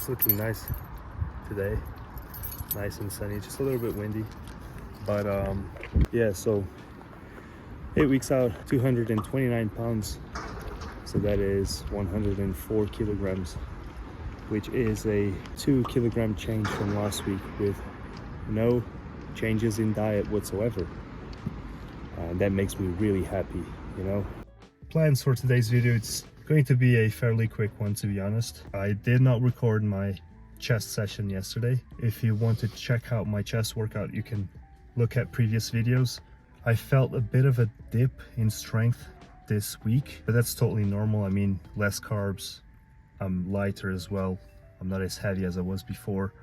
It's looking nice today, nice and sunny, just a little bit windy, but yeah, so 8 weeks out, 229 pounds, so that is 104 kilograms, which is a 2 kilogram change from last week with no changes in diet whatsoever. That makes me really happy, you know. Plans for today's video, it's going to be a fairly quick one, to be honest. I did not record my chest session yesterday. If you want to check out my chest workout, you can look at previous videos. I felt a bit of a dip in strength this week, but that's totally normal. I mean, less carbs, I'm lighter as well. I'm not as heavy as I was before,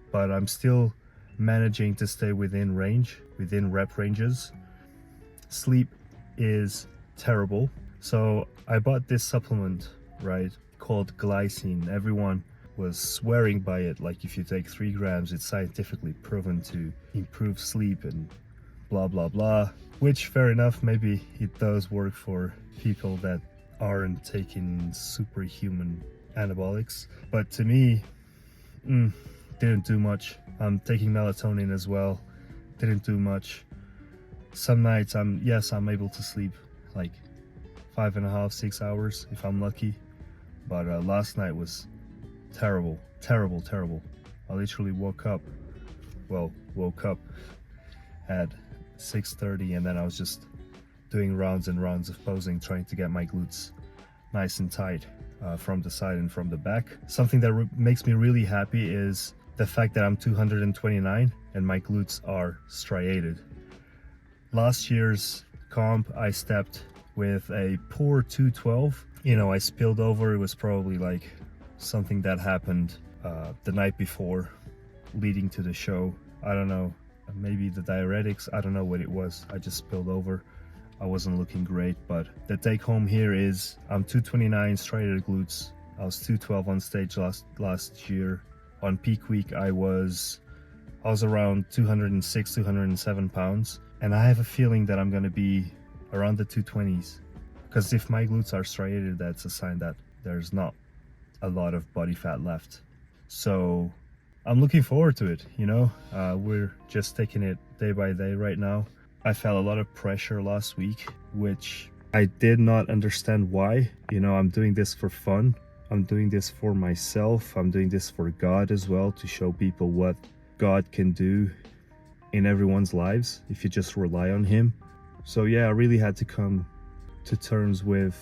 but I'm still managing to stay within range, within rep ranges. Sleep is terrible. So I bought this supplement, right, called glycine. Everyone was swearing by it, like if you take 3 grams, it's scientifically proven to improve sleep and blah, blah, blah. Which, fair enough, maybe it does work for people that aren't taking superhuman anabolics. But to me, didn't do much. I'm taking melatonin as well, didn't do much. Some nights I'm able to sleep like 5.5, 6 hours if I'm lucky, but last night was terrible. I literally woke up at 6:30, and then I was just doing rounds and rounds of posing, trying to get my glutes nice and tight from the side and from the back. Something that makes me really happy is the fact that I'm 229 and my glutes are striated. Last year's comp, I stepped with a poor 212. You know, I spilled over. It was probably like something that happened the night before leading to the show. I don't know, maybe the diuretics, I don't know what it was. I just spilled over. I wasn't looking great, but the take home here is I'm 229 striated glutes. I was 212 on stage last year. On peak week, I was around 206, 207 pounds. And I have a feeling that I'm gonna be around the 220s, because if my glutes are striated, that's a sign that there's not a lot of body fat left. So I'm looking forward to it, you know. We're just taking it day by day right now. I felt a lot of pressure last week, which I did not understand why. You know, I'm doing this for fun. I'm doing this for myself. I'm doing this for God as well, to show people what God can do in everyone's lives if you just rely on him. So yeah, I really had to come to terms with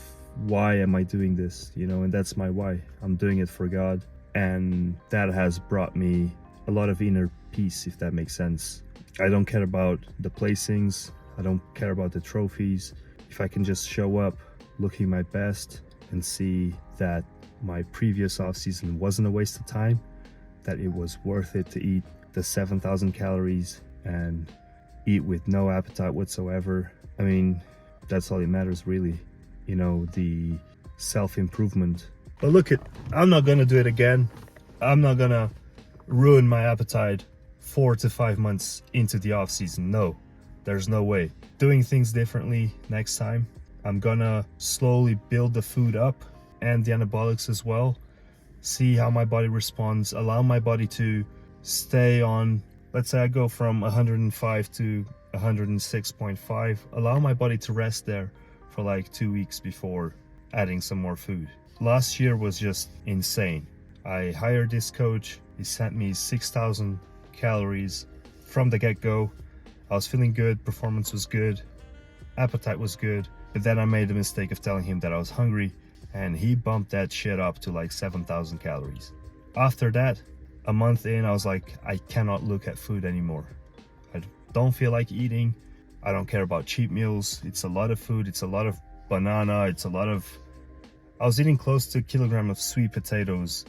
why am I doing this, you know, and that's my why. I'm doing it for God, and that has brought me a lot of inner peace, if that makes sense. I don't care about the placings, I don't care about the trophies. If I can just show up looking my best and see that my previous off-season wasn't a waste of time, that it was worth it to eat the 7,000 calories and eat with no appetite whatsoever. I mean, that's all that matters, really, you know, the self-improvement. But look, I'm not gonna do it again. I'm not gonna ruin my appetite 4 to 5 months into the off season. No, there's no way. Doing things differently next time. I'm gonna slowly build the food up and the anabolics as well, see how my body responds, allow my body to stay on, let's say I go from 105 to 106.5, allow my body to rest there for like 2 weeks before adding some more food. Last year was just insane. I hired this coach. He sent me 6,000 calories from the get-go. I was feeling good, performance was good, appetite was good, but then I made the mistake of telling him that I was hungry, and he bumped that shit up to like 7,000 calories. After that, a month in, I was like, I cannot look at food anymore. I don't feel like eating. I don't care about cheat meals. It's a lot of food. It's a lot of banana. I was eating close to a kilogram of sweet potatoes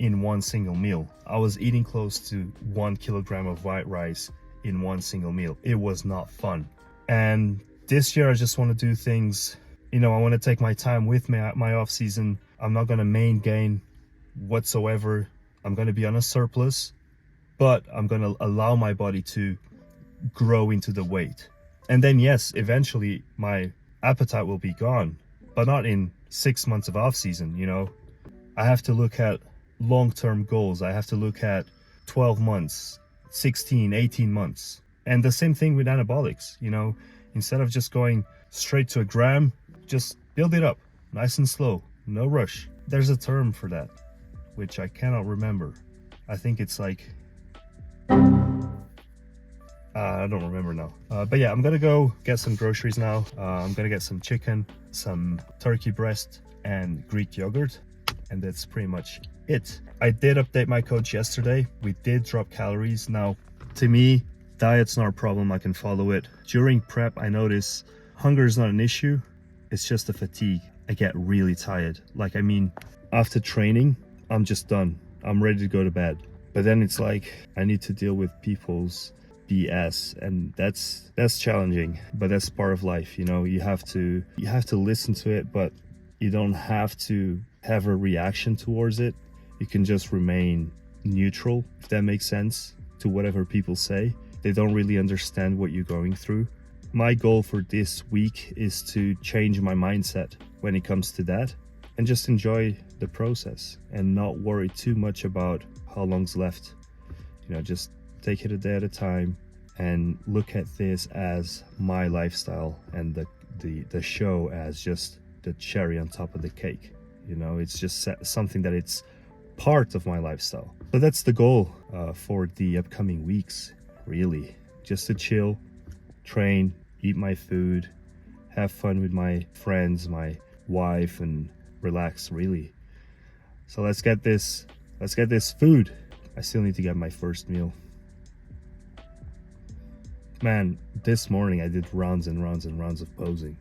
in one single meal. I was eating close to 1 kilogram of white rice in one single meal. It was not fun. And this year, I just want to do things, you know, I want to take my time with my off season. I'm not going to main gain whatsoever. I'm going to be on a surplus, but I'm going to allow my body to grow into the weight. And then yes, eventually my appetite will be gone, but not in 6 months of off season, you know. I have to look at long-term goals. I have to look at 12 months, 16, 18 months. And the same thing with anabolics, you know, instead of just going straight to a gram, just build it up nice and slow, no rush. There's a term for that, which I cannot remember. I think it's like, I don't remember now. But yeah, I'm gonna go get some groceries now. I'm gonna get some chicken, some turkey breast, and Greek yogurt. And that's pretty much it. I did update my coach yesterday. We did drop calories. Now, to me, diet's not a problem. I can follow it. During prep, I notice hunger is not an issue. It's just the fatigue. I get really tired. Like, I mean, after training, I'm just done. I'm ready to go to bed. But then it's like, I need to deal with people's BS, and that's challenging, but that's part of life. You know, you have to listen to it, but you don't have to have a reaction towards it. You can just remain neutral, if that makes sense, to whatever people say. They don't really understand what you're going through. My goal for this week is to change my mindset when it comes to that, and just enjoy the process and not worry too much about how long's left. You know, just take it a day at a time and look at this as my lifestyle, and the show as just the cherry on top of the cake. You know, it's just something that it's part of my lifestyle. So that's the goal for the upcoming weeks, really. Just to chill, train, eat my food, have fun with my friends, my wife, and relax, really. So let's get this food. I still need to get my first meal. Man, this morning I did rounds and rounds and rounds of posing.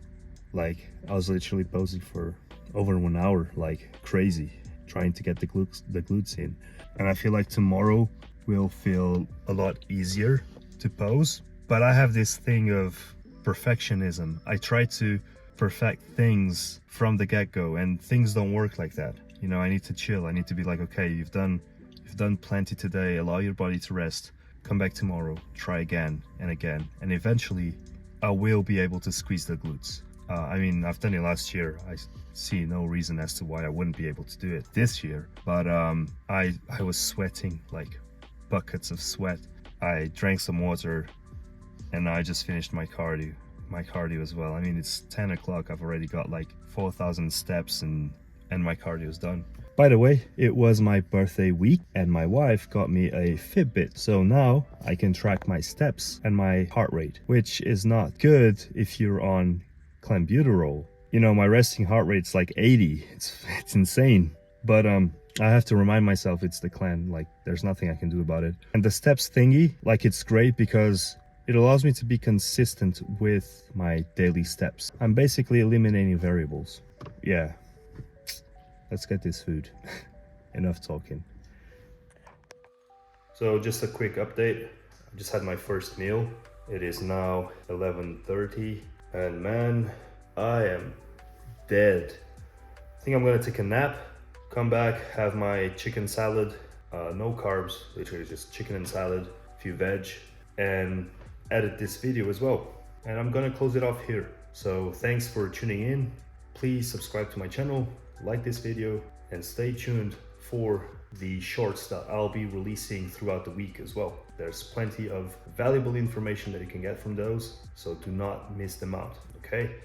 Like, I was literally posing for over 1 hour, like crazy, trying to get the glutes in. And I feel like tomorrow will feel a lot easier to pose. But I have this thing of perfectionism. I try to perfect things from the get-go, and things don't work like that. You know, I need to chill. I need to be like, okay, you've done plenty today. Allow your body to rest. Come back tomorrow. Try again and again. And eventually, I will be able to squeeze the glutes. I mean, I've done it last year. I see no reason as to why I wouldn't be able to do it this year. But I was sweating, like buckets of sweat. I drank some water, and I just finished my cardio as well. I mean, it's 10 o'clock. I've already got like 4,000 steps, and my cardio is done. By the way, it was my birthday week, and my wife got me a Fitbit. So now I can track my steps and my heart rate, which is not good if you're on clenbuterol. You know, my resting heart rate's like 80. It's insane. But I have to remind myself it's the clen. Like, there's nothing I can do about it. And the steps thingy, like, it's great because it allows me to be consistent with my daily steps. I'm basically eliminating variables. Yeah. Let's get this food. Enough talking. So just a quick update. I just had my first meal. It is now 11:30, and man, I am dead. I think I'm gonna take a nap, come back, have my chicken salad, no carbs, literally just chicken and salad, a few veg, and edit this video as well. And I'm gonna close it off here. So thanks for tuning in. Please subscribe to my channel, like this video, and stay tuned for the shorts that I'll be releasing throughout the week as well. There's plenty of valuable information that you can get from those, so do not miss them out, okay?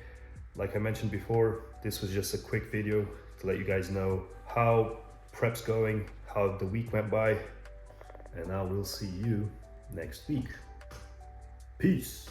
Like I mentioned before, this was just a quick video to let you guys know how prep's going, how the week went by, and I will see you next week. Peace.